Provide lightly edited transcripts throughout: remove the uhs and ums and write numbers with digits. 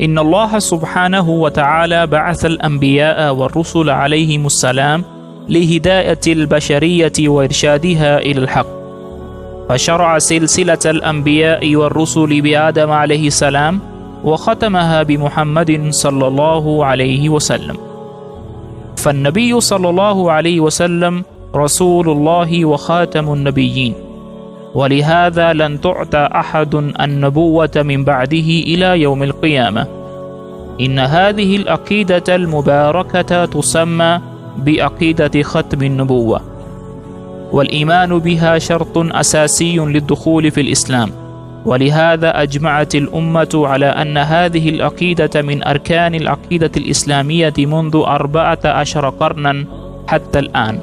إن الله سبحانه وتعالى بعث الأنبياء والرسل عليهم السلام لهداية البشرية وإرشادها إلى الحق، فشرع سلسلة الأنبياء والرسل بآدم عليه السلام وختمها بمحمد صلى الله عليه وسلم. فالنبي صلى الله عليه وسلم رسول الله وخاتم النبيين، ولهذا لن تعطى أحد النبوة من بعده إلى يوم القيامة. إن هذه العقيدة المباركة تسمى بعقيدة ختم النبوة، والإيمان بها شرط أساسي للدخول في الإسلام، ولهذا أجمعت الأمة على أن هذه العقيدة من أركان العقيدة الإسلامية منذ 14 قرنا حتى الآن.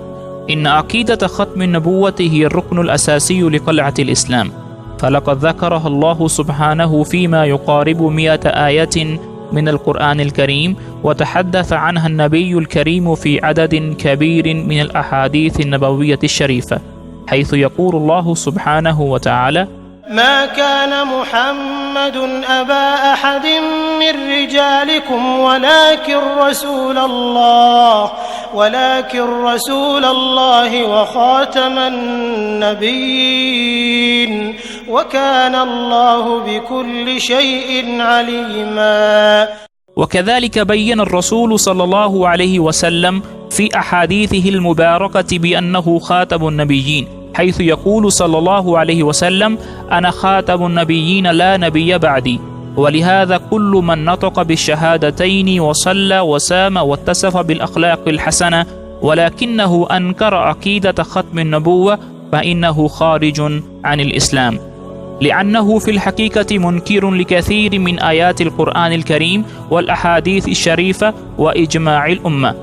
إن عقيدة ختم النبوة هي الركن الأساسي لقلعة الإسلام، فلقد ذكرها الله سبحانه فيما يقارب 100 آية من القرآن الكريم، وتحدث عنها النبي الكريم في عدد كبير من الأحاديث النبوية الشريفة، حيث يقول الله سبحانه وتعالى: ما كان محمد أبا أحد من رجالكم ولكن رسول الله وخاتم النبيين، وكان الله بكل شيء عليما. وكذلك بين الرسول صلى الله عليه وسلم في أحاديثه المباركة بأنه خاتم النبيين، حيث يقول صلى الله عليه وسلم: أنا خاتم النبيين لا نبي بعدي. ولهذا كل من نطق بالشهادتين وصلى وسام واتصف بالأخلاق الحسنة ولكنه أنكر عقيدة ختم النبوة فإنه خارج عن الإسلام، لأنه في الحقيقة منكر لكثير من آيات القرآن الكريم والأحاديث الشريفة وإجماع الأمة.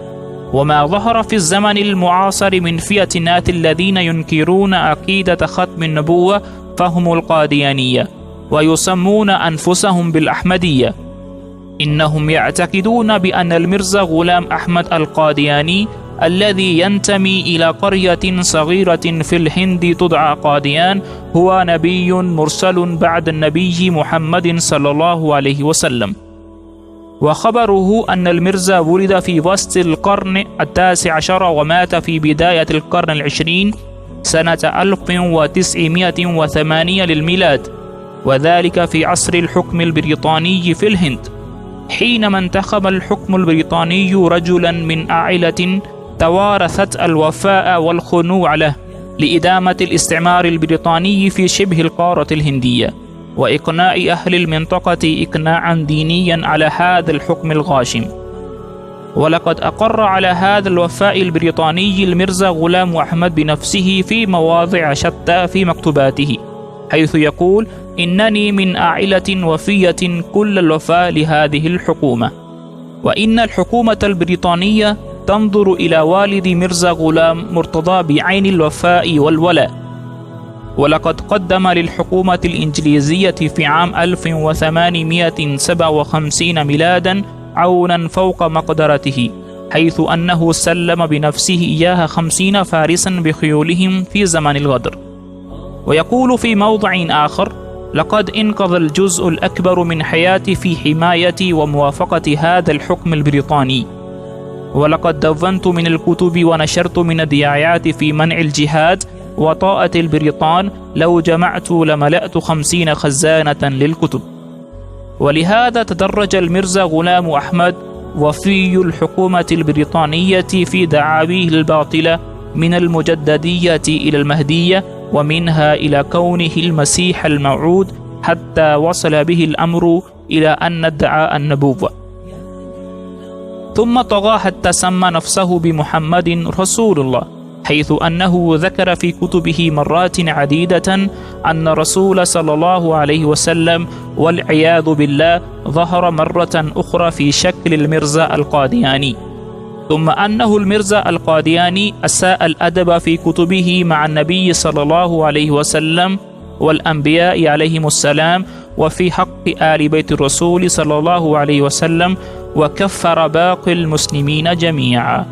وما ظهر في الزمن المعاصر من فئة الذين ينكرون عقيدة ختم النبوة فهم القاديانية، ويسمون أنفسهم بالأحمدية. إنهم يعتقدون بأن المرزا غلام أحمد القادياني الذي ينتمي إلى قرية صغيرة في الهند تدعى قاديان هو نبي مرسل بعد النبي محمد صلى الله عليه وسلم. وخبره أن المرزا ولد في وسط القرن 19 ومات في بداية القرن 20 سنة 1908 للميلاد، وذلك في عصر الحكم البريطاني في الهند، حينما انتخب الحكم البريطاني رجلا من عائلة توارثت الوفاء والخنوع له لإدامة الاستعمار البريطاني في شبه القارة الهندية، وإقناع أهل المنطقة إقناعا دينيا على هذا الحكم الغاشم. ولقد أقر على هذا الوفاء البريطاني المرزا غلام أحمد بنفسه في مواضع شتى في مكتوباته، حيث يقول: إنني من عائلة وفية كل الوفاء لهذه الحكومة. وإن الحكومة البريطانية تنظر إلى والد مرزا غلام مرتضى بعين الوفاء والولاء. ولقد قدم للحكومة الإنجليزية في عام 1857 ميلادا عونا فوق مقدرته، حيث أنه سلم بنفسه إياها 50 فارسا بخيولهم في زمن الغدر. ويقول في موضع آخر: لقد انقضى الجزء الأكبر من حياتي في حماية وموافقة هذا الحكم البريطاني، ولقد دونت من الكتب ونشرت من الدعايات في منع الجهاد وطاعة البريطان، لو جمعت لملأت 50 خزانة للكتب. ولهذا تدرج المرزا غلام أحمد وفي الحكومة البريطانية في دعاويه الباطلة من المجددية إلى المهدية، ومنها إلى كونه المسيح الموعود، حتى وصل به الأمر إلى أن ادعى النبوة. ثم طغى حتى سمى نفسه بمحمد رسول الله، حيث أنه ذكر في كتبه مرات عديدة أن الرسول صلى الله عليه وسلم والعياذ بالله ظهر مرة أخرى في شكل المرزا القادياني. ثم أنه المرزا القادياني أساء الأدب في كتبه مع النبي صلى الله عليه وسلم والأنبياء عليهم السلام، وفي حق آل بيت الرسول صلى الله عليه وسلم، وكفر باقي المسلمين جميعا.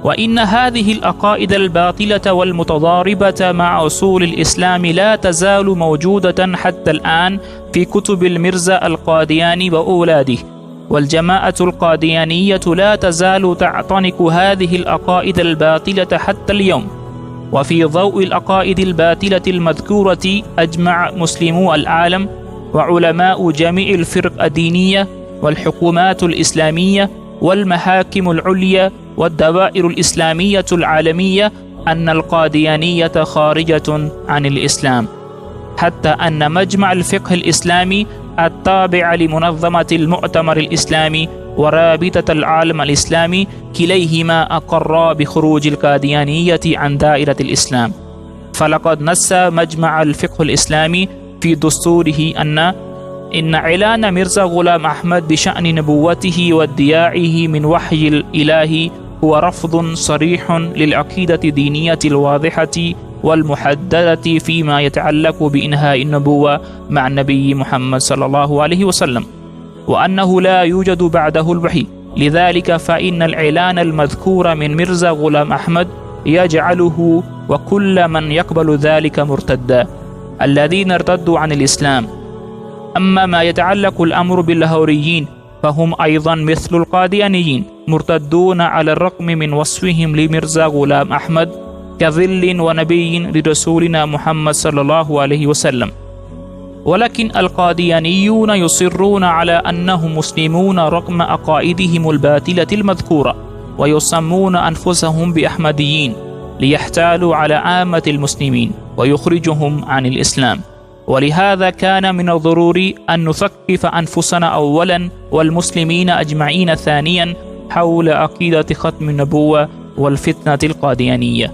وإن هذه العقائد الباطلة والمتضاربة مع أصول الإسلام لا تزال موجودة حتى الآن في كتب المرزا القادياني وأولاده، والجماعة القاديانية لا تزال تعتنق هذه العقائد الباطلة حتى اليوم. وفي ضوء العقائد الباطلة المذكورة أجمع مسلمو العالم وعلماء جميع الفرق الدينية والحكومات الإسلامية والمحاكم العليا والدوائر الإسلامية العالمية أن القاديانية خارجة عن الإسلام، حتى أن مجمع الفقه الإسلامي التابع لمنظمة المؤتمر الإسلامي ورابطة العالم الإسلامي كليهما أقرا بخروج القاديانية عن دائرة الإسلام. فلقد نص مجمع الفقه الإسلامي في دستوره إن إعلان ميرزا غلام أحمد بشأن نبوته وادعائه من وحي الإله هو رفض صريح للعقيدة الدينية الواضحة والمحددة فيما يتعلق بإنهاء النبوة مع النبي محمد صلى الله عليه وسلم، وأنه لا يوجد بعده الوحي. لذلك فإن الإعلان المذكور من ميرزا غلام أحمد يجعله وكل من يقبل ذلك مرتدا الذين ارتدوا عن الإسلام. أما ما يتعلق الأمر باللاهوريين فهم أيضا مثل القاديانيين مرتدون على الرغم من وصفهم لميرزا غلام أحمد كظل ونبي لرسولنا محمد صلى الله عليه وسلم. ولكن القاديانيون يصرون على أنهم مسلمون رغم عقائدهم الباطلة المذكورة، ويسمون أنفسهم بأحمديين ليحتالوا على عامة المسلمين ويخرجهم عن الإسلام. ولهذا كان من الضروري أن نثقف أنفسنا أولا والمسلمين أجمعين ثانيا حول عقيدة ختم النبوة والفتنة القاديانية.